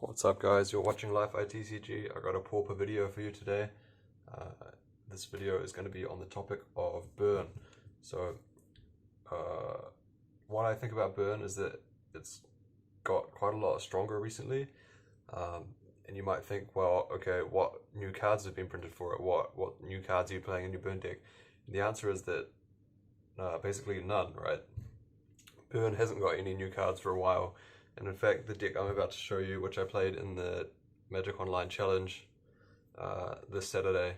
What's up guys, you're watching Life ITCG. I got a pauper video for you today. This video is going to be on the topic of burn. So what I think about burn is that it's got quite a lot stronger recently, and you might think, well, okay, what new cards have been printed for it? What new cards are you playing in your burn deck? And the answer is that basically none, right? Burn hasn't got any new cards for a while. And in fact, the deck I'm about to show you, which I played in the Magic Online Challenge this Saturday,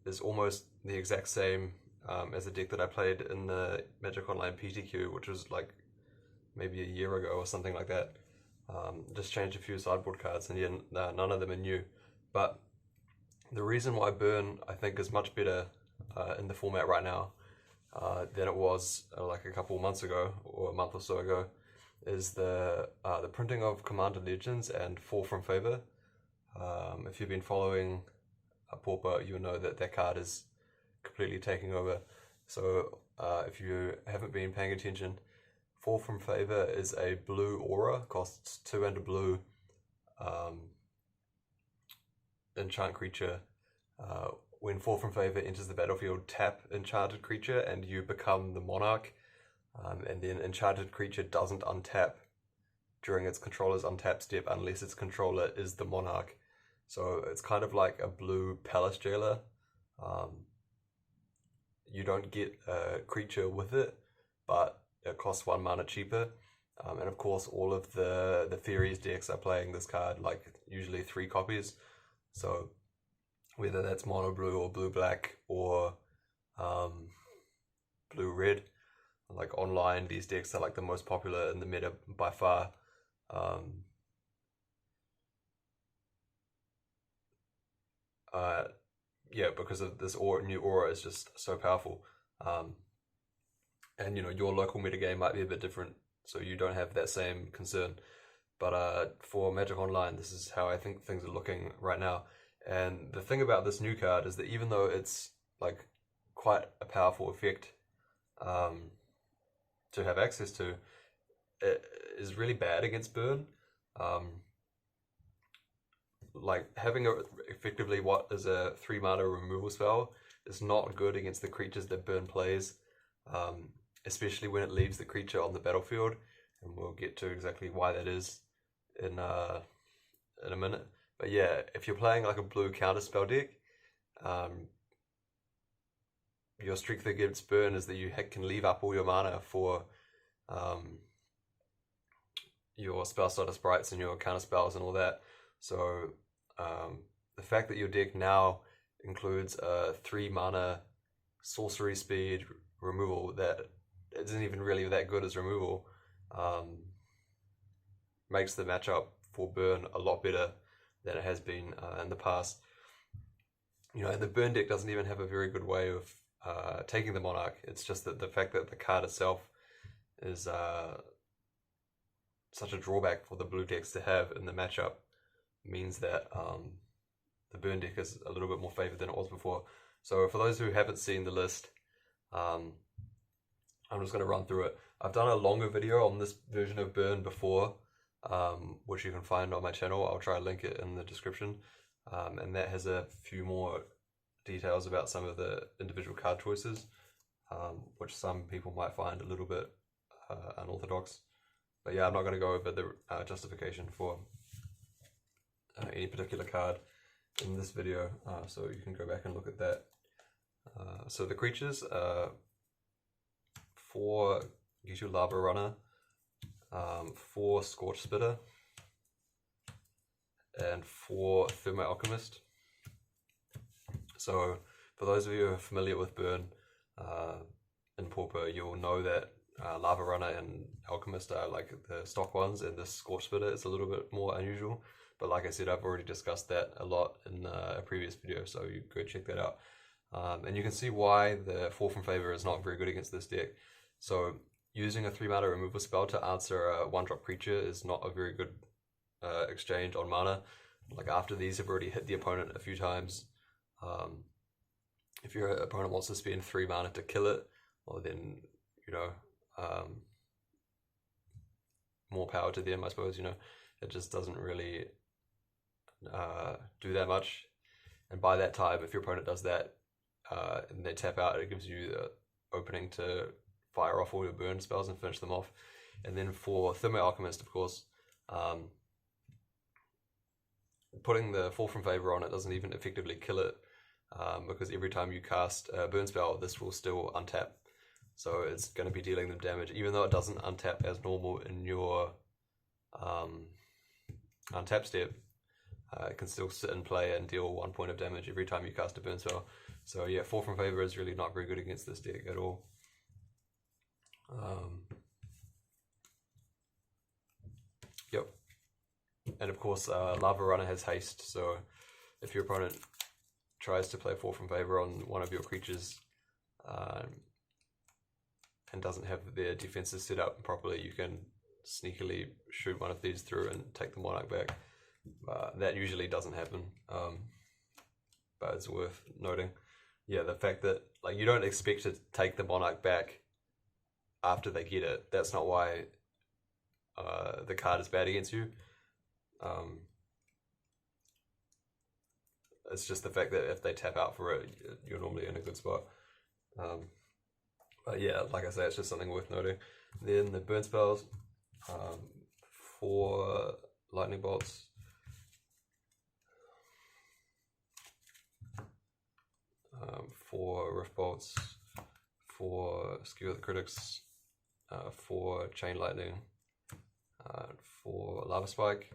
is almost the exact same as the deck that I played in the Magic Online PTQ, which was like maybe a year ago or something like that. Just changed a few sideboard cards, and yeah, none of them are new. But the reason why Burn, I think, is much better in the format right now than it was like a couple months ago or a month or so ago is the printing of Commander Legends and Fall from Favor. If you've been following Pauper, you'll know that that card is completely taking over. So if you haven't been paying attention, Fall from Favor is a blue aura, costs 2 and a blue enchant creature. When Fall from Favor enters the battlefield, tap enchanted creature and you become the monarch. And then enchanted creature doesn't untap during its controller's untap step unless its controller is the monarch. So it's kind of like a blue palace jailer. You don't get a creature with it, but it costs 1 mana cheaper. And of course all of the Theories decks are playing this card, like usually 3 copies. So whether that's mono blue or blue black or blue red, like online, these decks are like the most popular in the meta by far. Yeah, because of this new aura is just so powerful. And you know, your local metagame might be a bit different, so you don't have that same concern. But for Magic Online, this is how I think things are looking right now. And the thing about this new card is that even though it's like quite a powerful effect to have access to, it is really bad against burn. Like having effectively what is a 3 mana removal spell is not good against the creatures that burn plays, especially when it leaves the creature on the battlefield, and we'll get to exactly why that is in a minute. But yeah, if you're playing like a blue counterspell deck, your strength against burn is that you can leave up all your mana for your spell starter sprites and your counter spells and all that. So the fact that your deck now includes a 3 mana sorcery speed removal that isn't even really that good as removal makes the matchup for burn a lot better than it has been in the past. You know, and the burn deck doesn't even have a very good way of taking the monarch. It's just that the fact that the card itself is such a drawback for the blue decks to have in the matchup means that the burn deck is a little bit more favored than it was before. So for those who haven't seen the list, I'm just going to run through it. I've done a longer video on this version of burn before, which you can find on my channel. I'll try to link it in the description, and that has a few more details about some of the individual card choices, which some people might find a little bit unorthodox. But yeah, I'm not going to go over the justification for any particular card in this video, so you can go back and look at that. So the creatures for Ghitu Lavarunner, for Scorch Spitter, and for Thermo-Alchemist. So for those of you who are familiar with burn in Pauper, you'll know that Lavarunner and Alchemist are like the stock ones, and this Scorch Spitter is a little bit more unusual. But like I said, I've already discussed that a lot in a previous video, so you go check that out. And you can see why the Fall from Favor is not very good against this deck. So using a 3 mana removal spell to answer a 1-drop creature is not a very good exchange on mana. Like after these have already hit the opponent a few times, if your opponent wants to spend 3 mana to kill it, well then, you know, more power to them, I suppose, you know. it just doesn't really do that much. And by that time, if your opponent does that and they tap out, it gives you the opening to fire off all your burn spells and finish them off. And then for Thermo-Alchemist, of course, putting the Fall from Favor on it doesn't even effectively kill it, because every time you cast a burn spell, this will still untap. So it's going to be dealing them damage, even though it doesn't untap as normal in your untap step. It can still sit and play and deal 1 point of damage every time you cast a burn spell. So yeah, Fall from Favor is really not very good against this deck at all. Yep. And of course, Lavarunner has haste, so if your opponent tries to play Fall from Favor on one of your creatures and doesn't have their defenses set up properly, you can sneakily shoot one of these through and take the Monarch back. That usually doesn't happen, but it's worth noting. Yeah, the fact that like you don't expect to take the Monarch back after they get it, that's not why the card is bad against you. It's just the fact that if they tap out for it, you're normally in a good spot. But yeah, like I say, it's just something worth noting. Then the burn spells, 4 lightning bolts, 4 rift bolts, 4 Skewer the Critics, 4 chain lightning, 4 lava spike.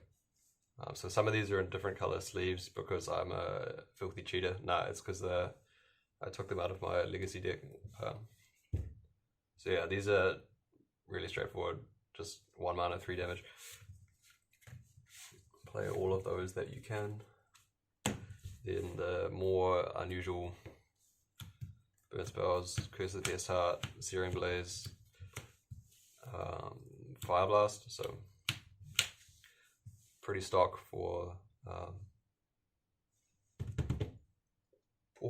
So some of these are in different color sleeves because I'm a filthy cheater. Nah, it's because I took them out of my legacy deck. So yeah, these are really straightforward. Just 1 mana, 3 damage. Play all of those that you can. Then the more unusual burn spells: Curse of the Pierced Heart, Searing Blaze, Fireblast. So pretty stock for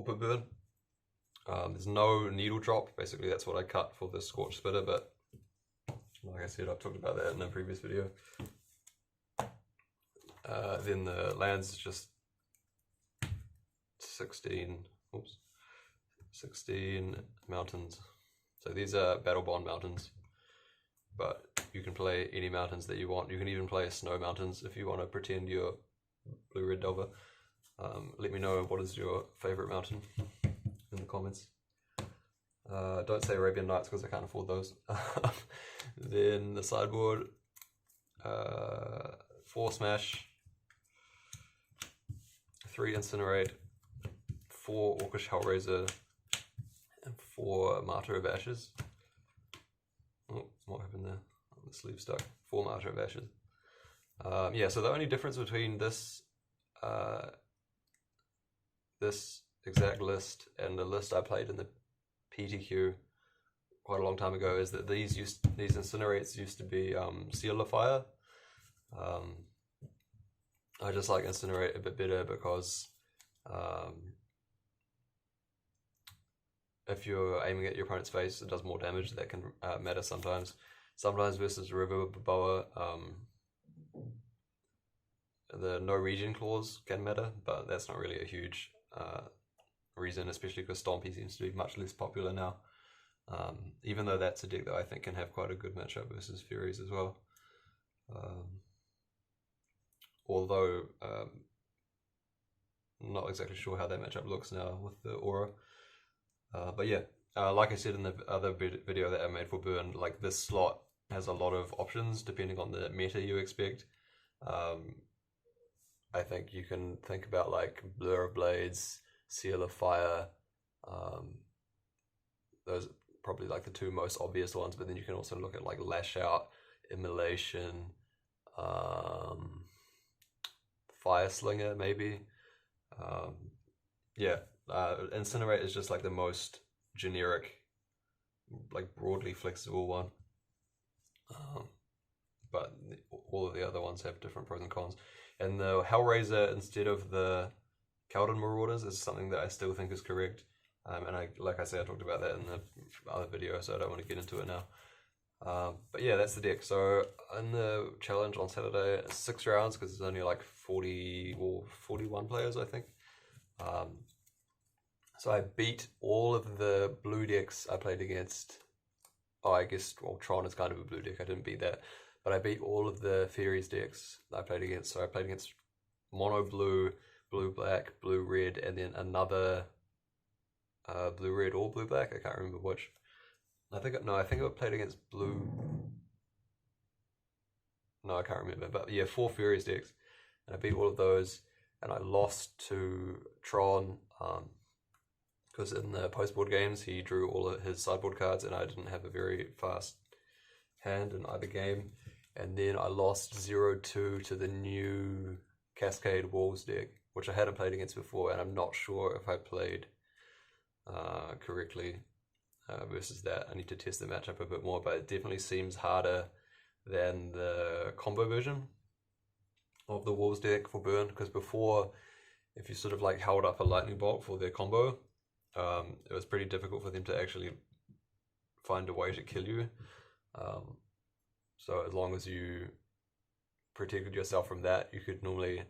per burn. There's no needle drop. Basically, that's what I cut for the Scorch Spitter, but like I said, I've talked about that in a previous video. Then the lands just 16 mountains. So these are Battle Bond mountains, but you can play any mountains that you want. You can even play snow mountains if you want to pretend you're blue-red Delver. Let me know what is your favorite mountain in the comments. Don't say Arabian Nights because I can't afford those. Then the sideboard, 4 Smash, 3 Incinerate, 4 Orcish Hellraiser, and 4 Martyr of Ashes. Oh, what happened there? Oh, the sleeve stuck. 4 Martyr of Ashes. Yeah, so the only difference between this this exact list and the list I played in the PTQ quite a long time ago is that these Incinerates used to be Seal of Fire. I just like Incinerate a bit better because if you're aiming at your opponent's face, it does more damage. That can matter sometimes. Sometimes versus River Boa, the no regen clause can matter, but that's not really a huge reason, especially because Stompy seems to be much less popular now. Even though that's a deck that I think can have quite a good matchup versus Furies as well. Although not exactly sure how that matchup looks now with the aura. But yeah, like I said in the other video that I made for Burn, like this slot has a lot of options depending on the meta you expect. I think you can think about like Blur of Blades, Seal of Fire. Those are probably like the 2 most obvious ones, but then you can also look at like Lash Out, Immolation, Fire Slinger maybe. Yeah, Incinerate is just like the most generic, like broadly flexible one. But all of the other ones have different pros and cons. And the Hellraiser instead of the Kaldon Marauders is something that I still think is correct. And like I said, I talked about that in the other video, so I don't want to get into it now. But yeah, that's the deck. So in the challenge on Saturday, 6 rounds because there's only like 40 or 41 players, I think. So I beat all of the blue decks I played against. Oh, I guess, well, Tron is kind of a blue deck. I didn't beat that. But I beat all of the Fairies decks I played against. So I played against mono blue, blue black, blue red, and then another blue red or blue black. I can't remember which. I think I played against blue. No, I can't remember. But yeah, 4 Fairies decks, and I beat all of those. And I lost to Tron because in the post-board games he drew all of his sideboard cards, and I didn't have a very fast hand in either game. And then I lost 0-2 to the new Cascade Walls deck, which I hadn't played against before, and I'm not sure if I played correctly versus that. I need to test the matchup a bit more, but it definitely seems harder than the combo version of the Walls deck for Burn, because before, if you sort of like held up a lightning bolt for their combo, it was pretty difficult for them to actually find a way to kill you. So as long as you protected yourself from that, you could normally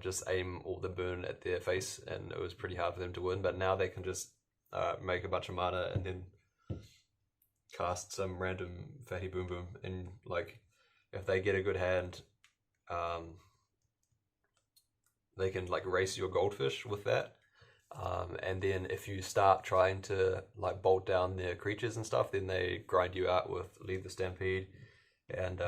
just aim all the burn at their face, and it was pretty hard for them to win. But now they can just make a bunch of mana and then cast some random fatty boom boom, and like if they get a good hand, they can like race your goldfish with that. And then if you start trying to like bolt down their creatures and stuff, then they grind you out with Lead the Stampede and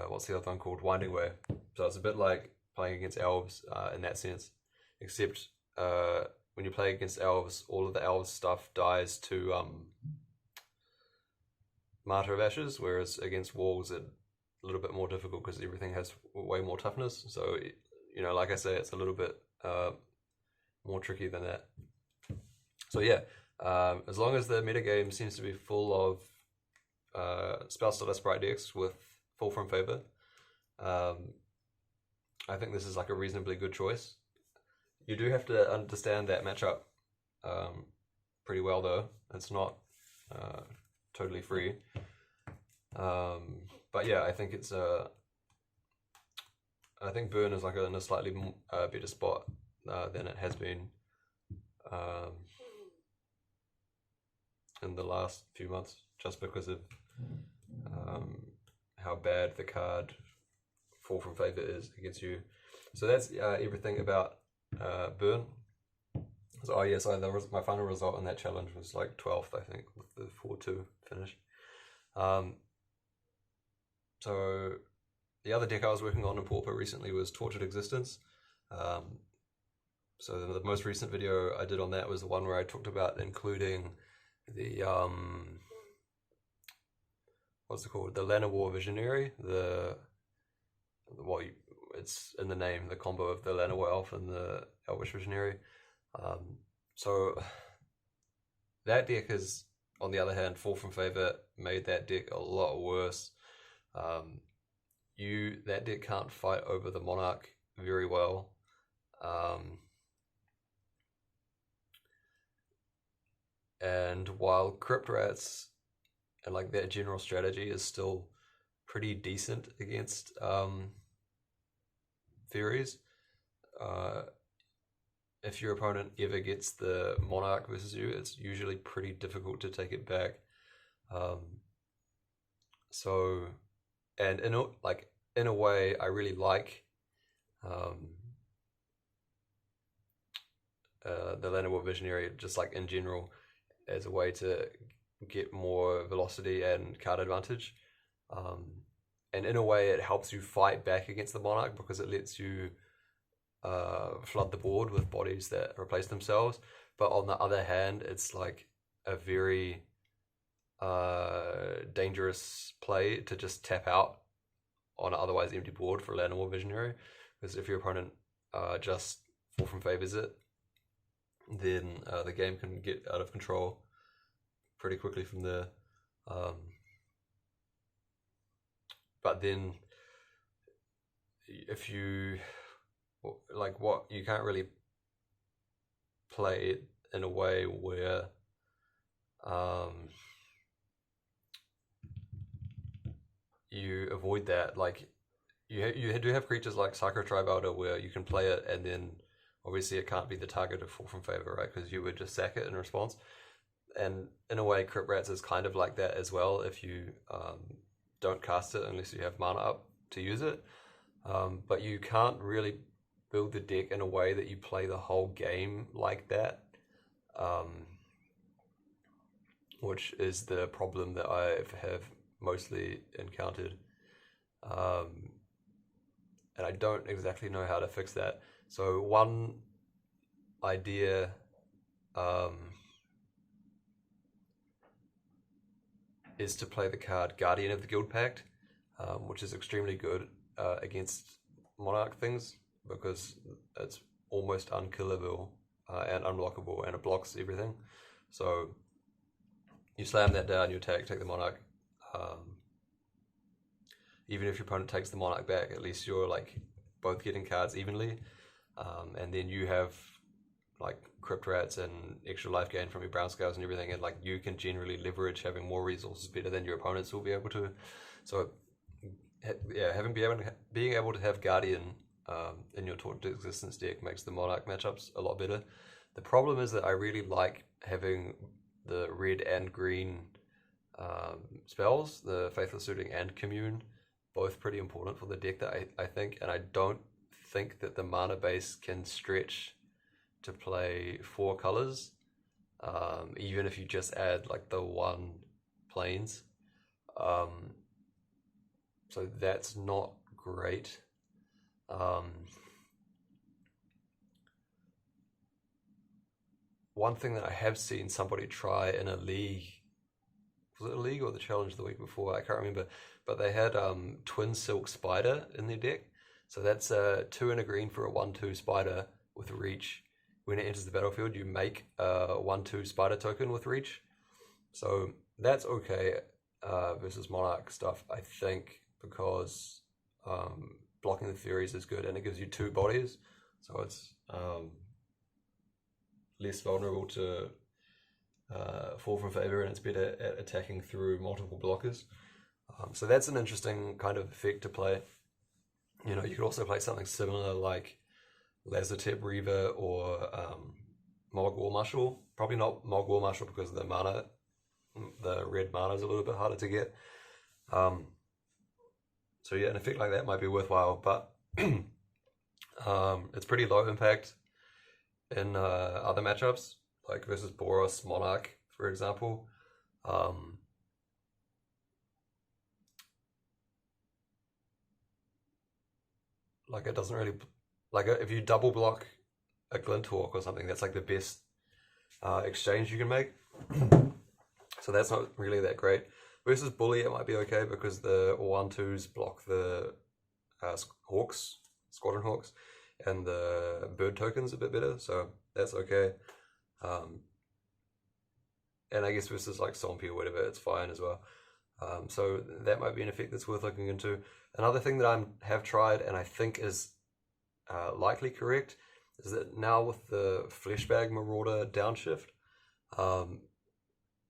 what's the other one called? Winding Way. So it's a bit like playing against elves in that sense, except when you play against elves, all of the elves stuff dies to Martyr of Ashes, whereas against walls it's a little bit more difficult because everything has way more toughness. So, you know, like I say, it's a little bit more tricky than that. So yeah, as long as the metagame seems to be full of Spellstutter Sprite decks with full from favor, I think this is like a reasonably good choice. You do have to understand that matchup pretty well, though. It's not totally free. But yeah, I think it's I think Burn is like in a slightly better spot than it has been in the last few months, just because of how bad the card Fall from Favor is against you. So that's everything about Burn. So, oh yeah, so my final result in that challenge was like 12th, I think, with the 4-2 finish. So the other deck I was working on in Pauper recently was Tortured Existence. So the most recent video I did on that was the one where I talked about including the what's it called? The Llanowar Visionary. It's in the name, the combo of the Llanowar Elf and the Elvish Visionary. So that deck is, on the other hand, Fall from Favor made that deck a lot worse. That deck can't fight over the Monarch very well. And while Crypt Rats and like that general strategy is still pretty decent against Fairies, if your opponent ever gets the Monarch versus you, it's usually pretty difficult to take it back. So, and in a way, I really like the Llanowar Visionary, just like in general, as a way to get more velocity and card advantage. And in a way, it helps you fight back against the Monarch because it lets you flood the board with bodies that replace themselves. But on the other hand, it's like a very dangerous play to just tap out on an otherwise empty board for Llanowar Visionary, because if your opponent just Fall from Favors it, then the game can get out of control pretty quickly from there. But then if you you can't really play it in a way where you avoid that. Like you do have creatures like Psycho Tribalder where you can play it and then obviously it can't be the target of Fall from Favor, right? Because you would just sack it in response. And in a way, Crypt Rats is kind of like that as well if you don't cast it unless you have mana up to use it. But you can't really build the deck in a way that you play the whole game like that, which is the problem that I have mostly encountered. And I don't exactly know how to fix that. So one idea is to play the card Guardian of the Guild Pact, which is extremely good against Monarch things because it's almost unkillable and unblockable, and it blocks everything. So you slam that down, you attack, take the Monarch. Even if your opponent takes the Monarch back, at least you're like both getting cards evenly, and then you have like Crypt Rats and extra life gain from your brown scales and everything, and like you can generally leverage having more resources better than your opponents will be able to. So yeah, being able to have Guardian in your Torch Existence deck makes the Monarch matchups a lot better. The problem is that I really like having the red and green spells, the Faithless Suiting and Commune, both pretty important for the deck that I think, and I don't think that the mana base can stretch to play 4 colors, even if you just add like the 1 planes. So that's not great. One thing that I have seen somebody try in a league, was it a league or the challenge the week before? I can't remember, but they had Twin Silk Spider in their deck. So that's 2 and a green for a 1/2 spider with reach. When it enters the battlefield, you make a 1/2 spider token with reach. So that's okay versus Monarch stuff, I think, because blocking the Furies is good and it gives you 2 bodies. So it's less vulnerable to Fall from Favor, and it's better at attacking through multiple blockers. So that's an interesting kind of effect to play. You know, you could also play something similar like Lazotep Reaver or Mog War Marshal. Probably not Mog War Marshal because the mana, the red mana is a little bit harder to get. So yeah, an effect like that might be worthwhile, but it's pretty low impact in other matchups, like versus Boros Monarch, for example. Like it doesn't really, like if you double block a Glinthawk or something, that's like the best exchange you can make. So that's not really that great. Versus Bully, it might be okay because the 1/2s block the Hawks, Squadron Hawks, and the bird tokens a bit better, so that's okay. And I guess versus like Zombie or whatever, it's fine as well. So that might be an effect that's worth looking into. Another thing that I have tried and I think is likely correct is that now with the Fleshbag Marauder downshift,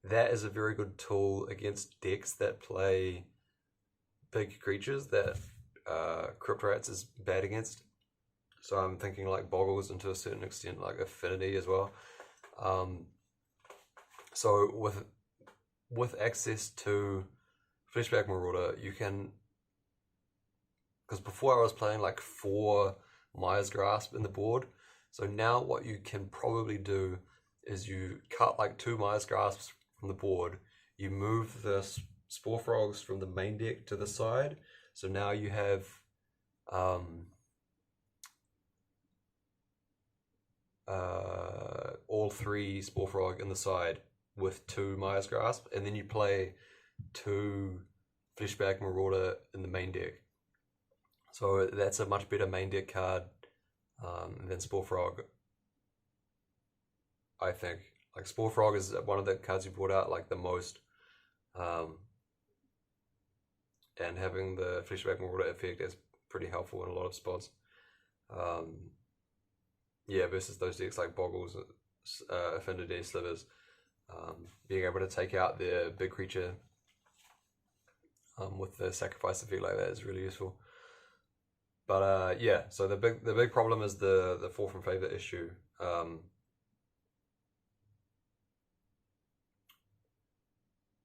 that is a very good tool against decks that play big creatures that Crypt Rats is bad against. So I'm thinking like Boggles, and to a certain extent like Affinity as well. So with access to Fleshbag Marauder, you can, because before I was playing like 4 Maya's Grasp in the board, so now what you can probably do is you cut like 2 Maya's Grasps from the board, you move the Spore Frogs from the main deck to the side, so now you have all 3 Spore Frog in the side with 2 Maya's Grasp, and then you play 2 Fleshbag Marauder in the main deck. So that's a much better main deck card than Spore Frog, I think. Like Spore Frog is one of the cards you brought out like the most, and having the Fleshbag Marauder effect is pretty helpful in a lot of spots. Yeah, versus those decks like Boggles, Affinity, Slivers. Being able to take out their big creature with the sacrifice effect like that is really useful. But yeah, so the big problem is the fall from favor issue.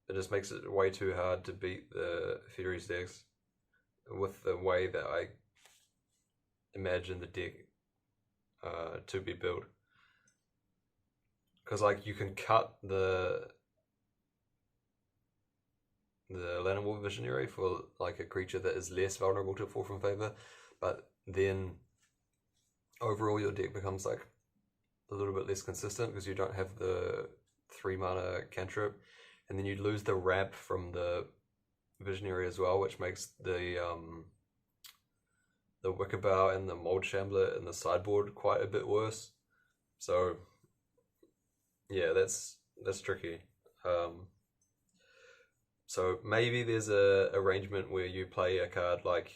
It just makes it way too hard to beat the Fairies decks with the way that I imagine the deck to be built. Because like you can cut the Llanowar Visionary for like a creature that is less vulnerable to fall from favor, but then overall your deck becomes like a little bit less consistent because you don't have the 3 mana cantrip, and then you lose the ramp from the Visionary as well, which makes the Wickerbow and the Mold Shambler in the sideboard quite a bit worse. So yeah, that's tricky. So maybe there's a arrangement where you play a card like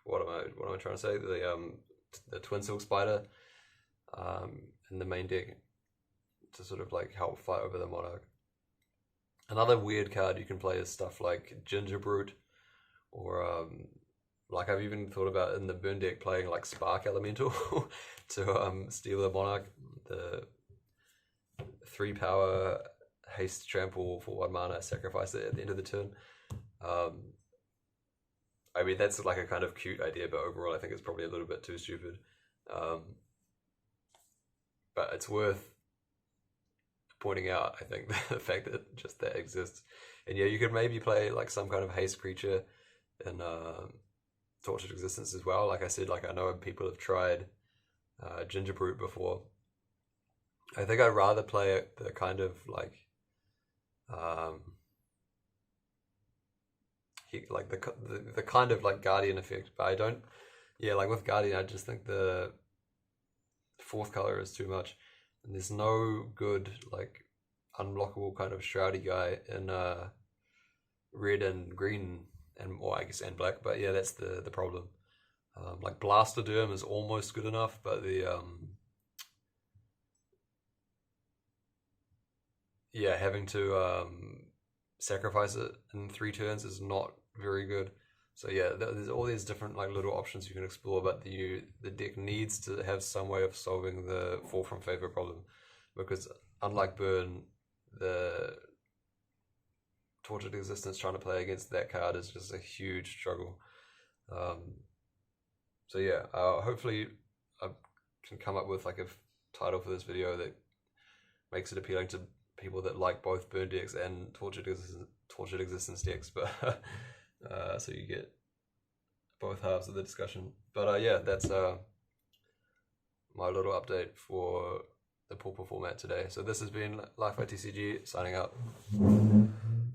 what am I trying to say? The Twin Silk Spider in the main deck to sort of like help fight over the Monarch. Another weird card you can play is stuff like Gingerbrute, or like I've even thought about in the burn deck playing like Spark Elemental to steal the Monarch, the 3 power haste trample for 1 mana, sacrifice it at the end of the turn. I mean, that's like a kind of cute idea, but overall I think it's probably a little bit too stupid. But it's worth pointing out, I think, the fact that just that exists. And yeah, you could maybe play like some kind of haste creature in Tortured Existence as well. Like I said, like I know people have tried Gingerbrute before. I think I'd rather play it the kind of like the kind of like Guardian effect, but I don't. Yeah, like with Guardian, I just think the 4th color is too much, and there's no good like unblockable kind of shroudy guy in red and green and I guess and black. But yeah, that's the problem. Like Blastoderm is almost good enough, but the yeah, having to sacrifice it in 3 turns is not very good. So yeah, there's all these different like little options you can explore, but the deck needs to have some way of solving the fall from favor problem, because unlike Burn, the Tortured Existence trying to play against that card is just a huge struggle. So yeah, hopefully I can come up with like a title for this video that makes it appealing to people that like both Burn decks and Tortured Existence decks, but so you get both halves of the discussion. But yeah, that's my little update for the Pauper format today. So this has been Life by TCG signing out.